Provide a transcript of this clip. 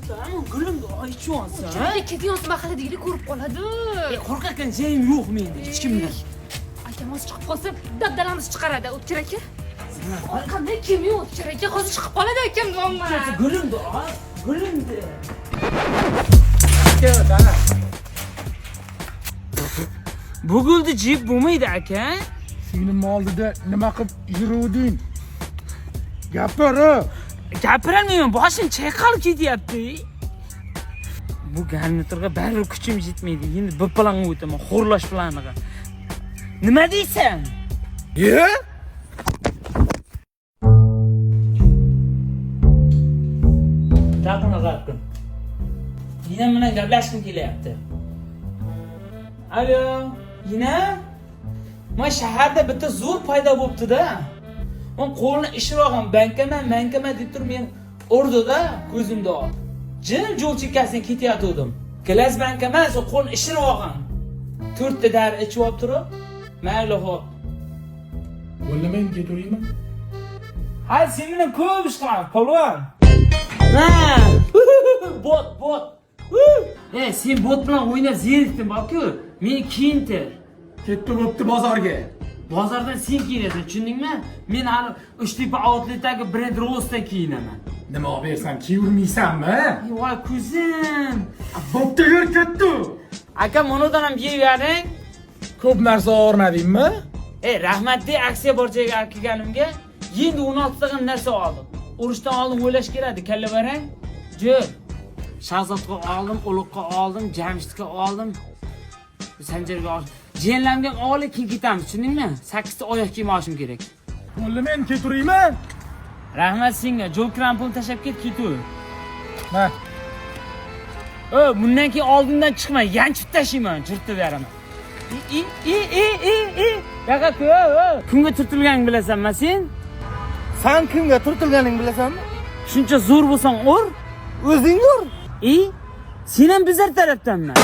Tamam gülüm de aytıyorsan. Kimga ketyapsiz mahalladagidek ko'rib qoladi. Qo'rqakan joyim yo'q menda hech kimdan. Akamiz chiqib qolsa, dabdalamiz chiqaradi, O'tkir aka. Qanday kim yo'q, O'tkir aka, hozir chiqib qoladi akam nomma. Gülüm de gülüm de. Bu gulni jib bo'lmaydi aka. Sening oldida nima qilib yuruvding? Gapir. Gapirolmayman, boshim chayqalib ketyapti. Bu garniturga baribir kuchim yetmaydi. Endi bir planga o'taman, xo'rlash planiga. Nima deysan? Ye? Taqini qaqim. Yine bilan gaplashishim kelyapti. Alo, yine? Men shaharda bitta zo'r paydo bo'libdi-da. Men qo'lni ishroqim, bankaman deb turib men urdi-da ko'zimda ol. Jim yo'l chekkasidan ketayotgandim. Glas bankaman, so qo'lni ishroqim. 4 ta dar ichib olib turib, mayli xo'p. Bo'ldi, men keturaymi? Hadi sen bilan ko'p ish qilaman, polvon. Ha! Bot. Sen bot bilan o'ynab zerikding, bak-ku. Meni kiyintir. Ketdi bo'pti bozorga. Bozordan sen kiyinasan, tushundingmi? Men hali Uchtepa outletdagi brend Rose'dan kiyinaman. Nima olib bersam kiyurmaysanmi? Voy ko'zim. Bo'pti, yur ketdi. Aka, monodan ham yeyavering. Ko'p narsa o'rnadingmi? Rahmatli aksiya bor joyga olib kelganimga endi 16 tadan narsa oldim. Urushdan oldin o'ylash kerak, kalla barang. Jo'r. Shahzodga oldim, Ulug'ga oldim, Jamshidga oldim. Sanjarga oldim. Jiyanlarga olib keyin ketamiz, tushundingmi? 8 ta oyoq kiyim olishim kerak. Bo'ldi, men keturaymi? Rahmat senga. Jo'l krampon tashab ketur. Ha. Bundan keyin oldindan chiqma, yanchib tashlayman, turtib beraman. Yaqa kimga turtilganingni bilasanmi sen? Sen kimga turtilganingni bilasanmi? Shuncha zo'r bo'lsang ur, O'zing ur. sen ham bizlar tarafdanmi?